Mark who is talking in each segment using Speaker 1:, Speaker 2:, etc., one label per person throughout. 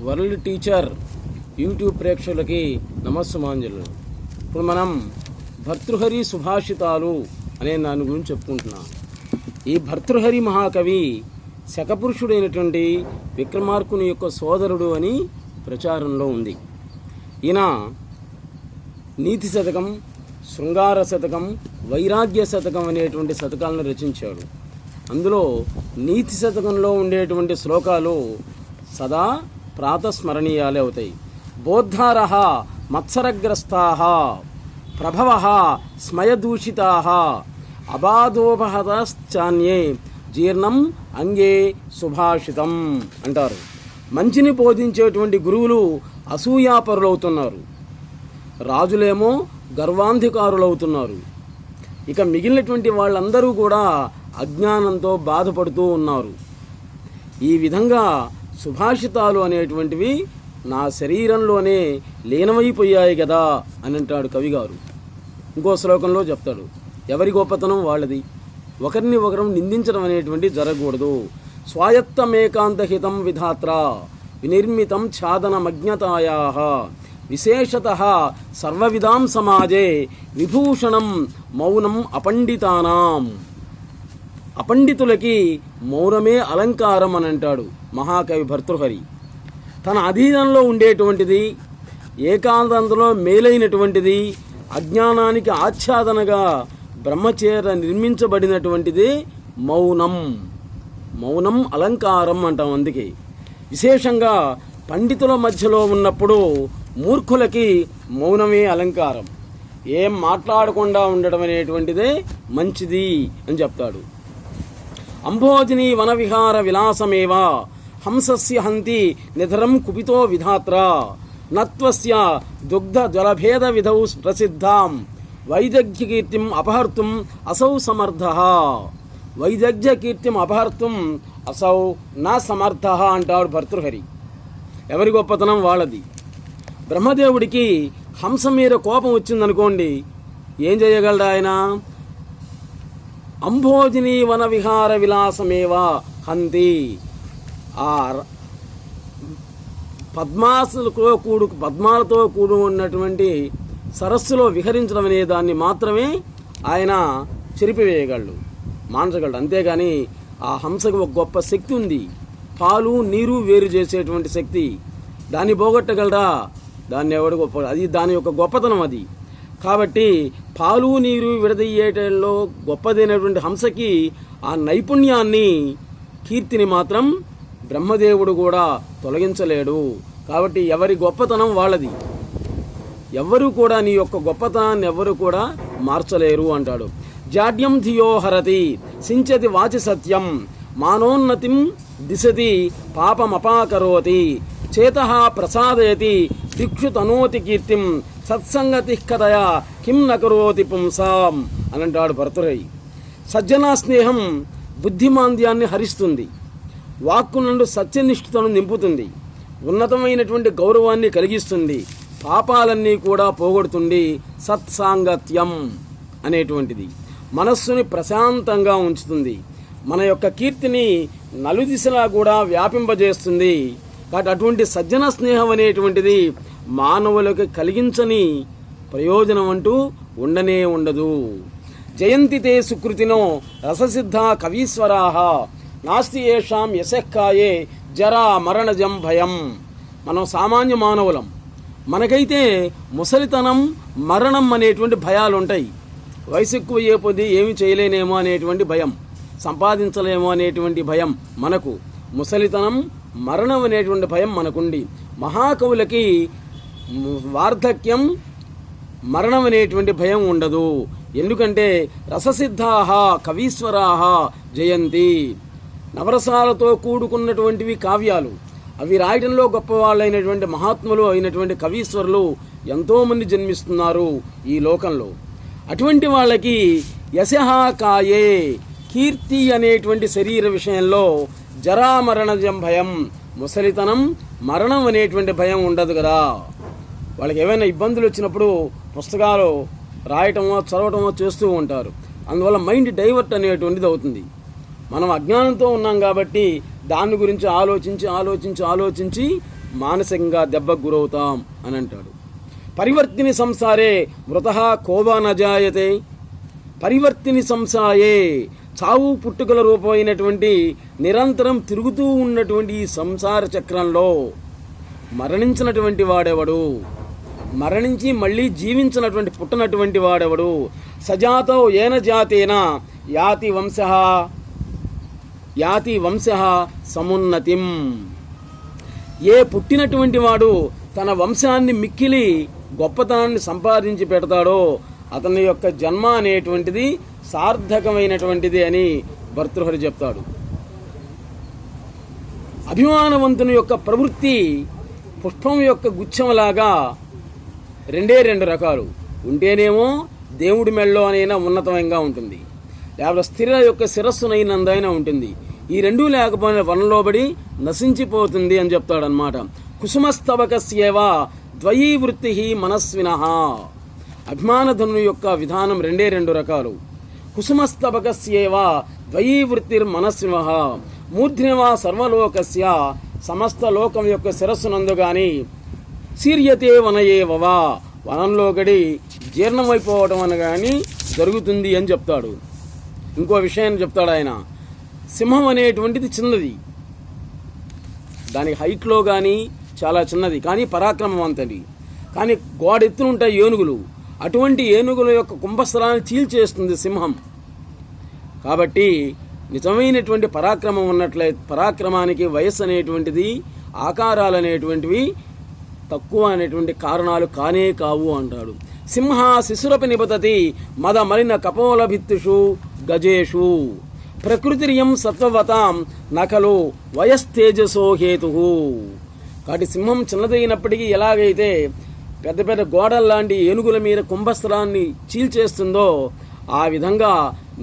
Speaker 1: World teacher YouTube ప్రేక్షకులకి నమస్సుమాంజలు. ఇప్పుడు మనం భర్తృహరి సుభాషితాలు అనే దాని గురించి చెప్పుకుంటున్నాం. ఈ భర్తృహరి మహాకవి శకపురుషుడైనటువంటి విక్రమార్కుని యొక్క సోదరుడు అని ప్రచారంలో ఉంది. ఈయన నీతి శతకం, శృంగార శతకం, వైరాగ్య శతకం అనేటువంటి శతకాలను రచించాడు. అందులో నీతి శతకంలో ఉండేటువంటి శ్లోకాలు సదా ప్రాతస్మరణీయాలే అవుతాయి. బోద్ధారః మత్సరగ్రస్తాః ప్రభవః స్మయదూషితాః అబాధోపహతశ్చాన్యే జీర్ణం అంగే సుభాషితం అంటారు. మంచిని బోధించేటువంటి గురువులు అసూయాపరులవుతున్నారు, రాజులేమో గర్వాంధికారులవుతున్నారు. ఇక మిగిలినటువంటి వాళ్ళందరూ కూడా అజ్ఞానంతో బాధపడుతూ ఉన్నారు. ఈ విధంగా సుభాషితాలు అనేటువంటివి నా శరీరంలోనే లీనమైపోయాయి కదా అని అంటాడు కవిగారు. ఇంకో శ్లోకంలో చెప్తాడు, ఎవరి గొప్పతనం వాళ్ళది, ఒకరిని ఒకరం నిందించడం అనేటువంటి జరగకూడదు. స్వాయత్తమేకాంతహితం విధాత్ర వినిర్మితం ఛాదనమజ్ఞతాయాః విశేషతః సర్వవిధాం సమాజే విభూషణం మౌనం అపండితానాం. అపండితులకి మౌనమే అలంకారం అని అంటాడు మహాకవి భర్తృహరి. తన అధీనంలో ఉండేటువంటిది, ఏకాంతంలో మేలైనటువంటిది, అజ్ఞానానికి ఆచ్ఛాదనగా బ్రహ్మచేర నిర్మించబడినటువంటిది మౌనం. మౌనం అలంకారం అంటాం. అందుకే విశేషంగా పండితుల మధ్యలో ఉన్నప్పుడు మూర్ఖులకి మౌనమే అలంకారం. ఏం మాట్లాడకుండా ఉండడం అనేటువంటిదే మంచిది అని చెప్తాడు. అంభోజిని వనవిహార విలాసమేవా హంసస్య హంతి నిధరం కుపితో విధాత్ర నత్వస్య దుగ్ధ జలభేద విధౌ ప్రసిద్ధాం వైదగ్ధ్య కీర్తిం అపహర్తుం అసౌ సమర్థః. వైదగ్ధ్య కీర్తిం అపహర్తుం అసౌ నా సమర్థః అంటాడు భర్తృహరి. ఎవరి గొప్పతనం వాళ్ళది. బ్రహ్మదేవుడికి హంస మీద కోపం వచ్చిందనుకోండి, ఏం చేయగలడు ఆయన? అంభోజిని వన విహార విలాసమేవా హంతి. ఆ పద్మాలతో కూడి ఉన్నటువంటి సరస్సులో విహరించడం అనే దాన్ని మాత్రమే ఆయన చెరిపివేయగలడు, మాంచగలడు. అంతేగాని ఆ హంసకు ఒక గొప్ప శక్తి ఉంది, పాలు నీరు వేరు చేసేటువంటి శక్తి. దాన్ని పోగొట్టగలరా? దాన్ని ఎవడు గొప్ప, అది దాని యొక్క గొప్పతనం అది. కాబట్టి పాలు నీరు విడదీయటంలో గొప్పదైనటువంటి హంసకి ఆ నైపుణ్యాన్ని, కీర్తిని మాత్రం బ్రహ్మదేవుడు కూడా తొలగించలేడు. కాబట్టి ఎవరి గొప్పతనం వాళ్ళది. ఎవ్వరూ కూడా నీ యొక్క గొప్పతనాన్ని ఎవ్వరూ కూడా మార్చలేరు అంటాడు. జాడ్యం ధియో హరతి సించతి వాచి సత్యం మానోన్నతిం దిశతి పాపమపాకరోతి చేతః ప్రసాదయతి దిక్షు తనోతి కీర్తిం సత్సంగతి కథయా కిం నకరోతి పుంసాం అని అంటాడు భర్తృహరి. సజ్జనా స్నేహం బుద్ధిమాంద్యాన్ని హరిస్తుంది, వాక్కు నుండి సత్యనిష్ఠతను నింపుతుంది, ఉన్నతమైనటువంటి గౌరవాన్ని కలిగిస్తుంది, పాపాలన్నీ కూడా పోగొడుతుంది. సత్సాంగత్యం అనేటువంటిది మనస్సుని ప్రశాంతంగా ఉంచుతుంది, మన యొక్క కీర్తిని నలుదిశలా కూడా వ్యాపింపజేస్తుంది. కాబట్టి అటువంటి సజ్జన స్నేహం అనేటువంటిది మానవులకు కలిగించని ప్రయోజనం అంటూ ఉండనే ఉండదు. జయంతితే సుకృతినో రససిద్ధ కవీశ్వరాః నాస్తి ఏషాం యశక్కాయే జరా మరణజం భయం. మనం సామాన్య మానవులం, మనకైతే ముసలితనం, మరణం అనేటువంటి భయాలు ఉంటాయి. వయసు ఎక్కువ అయ్యేపోతే ఏమి చేయలేనేమో అనేటువంటి భయం, సంపాదించలేమో అనేటువంటి భయం మనకు. ముసలితనం, మరణం అనేటువంటి భయం మనకుండి, మహాకవులకి వార్ధక్యం, మరణం అనేటువంటి భయం ఉండదు. ఎందుకంటే రససిద్ధాః కవీశ్వరాః జయంతి. నవరసాలతో కూడుకున్నటువంటివి కావ్యాలు, అవి రాయడంలో గొప్పవాళ్ళైనటువంటి మహాత్ములు అయినటువంటి కవీశ్వరులు ఎంతోమంది జన్మిస్తున్నారు ఈ లోకంలో. అటువంటి వాళ్ళకి యశః కాయే కీర్తి అనేటువంటి శరీర విషయంలో జరామరణజం భయం, ముసలితనం, మరణం అనేటువంటి భయం ఉండదు కదా. వాళ్ళకి ఏమైనా ఇబ్బందులు వచ్చినప్పుడు పుస్తకాలు రాయటమో చదవటమో చేస్తూ ఉంటారు. అందువల్ల మైండ్ డైవర్ట్ అనేటువంటిది అవుతుంది. మనం అజ్ఞానంతో ఉన్నాం కాబట్టి దాని గురించి ఆలోచించి మానసికంగా దెబ్బకు గురవుతాం అని అంటాడు. పరివర్తిని సంసారే మృతః కోబా నజాయతే. పరివర్తిని సంసాయే, చావు పుట్టుకల రూపమైనటువంటి నిరంతరం తిరుగుతూ ఉన్నటువంటి ఈ సంసార చక్రంలో మరణించినటువంటి వాడెవడు, మరణించి మళ్ళీ జీవించినటువంటి పుట్టనటువంటి వాడెవడు? సజాతో ఏన జాతేన యాతి వంశః సమున్నతిం. ఏ పుట్టినటువంటి వాడు తన వంశాన్ని మిక్కిలి గొప్పతనాన్ని సంపాదించి పెడతాడో అతని యొక్క జన్మ అనేటువంటిది సార్థకమైనటువంటిది అని భర్తృహరి చెప్తాడు. అభిమానవంతుని యొక్క ప్రవృత్తి పుష్పం యొక్క గుచ్ఛంలాగా రెండు రకాలు ఉంటేనేమో దేవుడి మెళ్ళో అనైనా ఉన్నతమైనగా ఉంటుంది, లేకపోతే స్త్రీల యొక్క శిరస్సునైనందైనా ఉంటుంది. ఈ రెండూ లేకపోయిన వనంలోబడి నశించిపోతుంది అని చెప్తాడనమాట. కుసుమస్తవకస్యేవ ద్వయీ వృత్తి మనస్వినః. అభిమానధను యొక్క విధానం రెండు రకాలు. కుసుమస్తవకస్యేవ ద్వయీ వృత్తిర్ మనస్వినః. మూర్ధ్నివా సర్వలోకస్య, సమస్త లోకం యొక్క శిరస్సునందు గాని శీర్యతే వనయేవవా, వనంలో గడి జీర్ణమైపోవటం అని కానీ జరుగుతుంది అని చెప్తాడు. ఇంకో విషయాన్ని చెప్తాడు ఆయన. సింహం అనేటువంటిది చిన్నది, దానికి హైట్లో కానీ చాలా చిన్నది, కానీ పరాక్రమవంతది. కానీ గోడ ఎత్తునుంటాయి ఏనుగులు, అటువంటి ఏనుగుల యొక్క కుంభస్థలాన్ని చీల్చేస్తుంది సింహం. కాబట్టి నిజమైనటువంటి పరాక్రమం ఉన్నట్లయితే పరాక్రమానికి వయస్సు అనేటువంటిది, ఆకారాలు అనేటువంటివి తక్కువ అనేటువంటి కారణాలు కానే కావు అంటాడు. సింహ శిశురపి నిపతతి మద మలిన కపోలభిత్తుషు గజేషు. ప్రకృతిరియం సత్వవతాం నకలు వయస్తేజసో హేతు. కాబట్టి సింహం చిన్నదైనప్పటికీ ఎలాగైతే పెద్ద పెద్ద గోడల్లాంటి ఏనుగుల మీద కుంభస్థలాన్ని చీల్చేస్తుందో ఆ విధంగా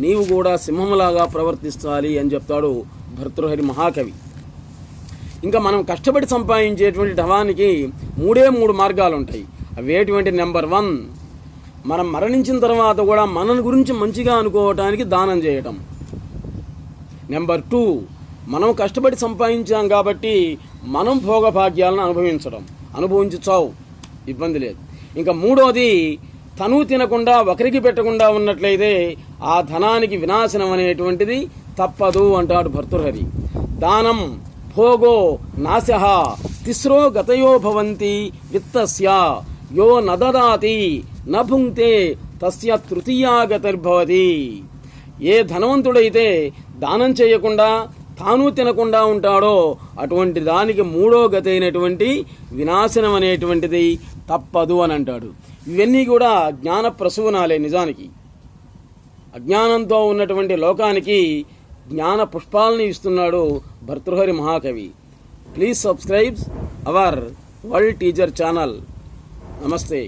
Speaker 1: నీవు కూడా సింహంలాగా ప్రవర్తిస్తాలి అని చెప్తాడు భర్తృహరి మహాకవి. ఇంకా మనం కష్టపడి సంపాదించేటువంటి ధనానికి మూడు మార్గాలు ఉంటాయి. అవి ఏంటి? నెంబర్ 1, మనం మరణించిన తర్వాత కూడా మన గురించి మంచిగా అనుకోవటానికి దానం చేయటం. నెంబర్ 2, మనం కష్టపడి సంపాదించాం కాబట్టి మనం భోగభాగ్యాలను అనుభవించచావు, ఇబ్బంది లేదు. ఇంకా 3వది, తను తినకుండా ఒకరికి పెట్టకుండా ఉన్నట్లయితే ఆ ధనానికి వినాశనం అనేటువంటిది తప్పదు అంటాడు భర్తృహరి. దానం భోగో నాశః తిస్రో గతయో భవంతి విత్తస్య యో నదదాతి నభుంక్తే తస్య తృతీయా గతిర్భవతి. ఏ ధనవంతుడైతే దానం చేయకుండా తాను తినకుండా ఉంటాడో అటువంటి దానికి 3వ గతి అయినటువంటి వినాశనం అనేటువంటిది తప్పదు అని అంటాడు. ఇవన్నీ కూడా జ్ఞాన ప్రసూనాలే. నిజానికి అజ్ఞానంతో ఉన్నటువంటి లోకానికి జ్ఞాన పుష్పాలని ఇస్తున్నాడు భర్తృహరి మహాకవి. Please subscribe our world teacher channel. నమస్తే.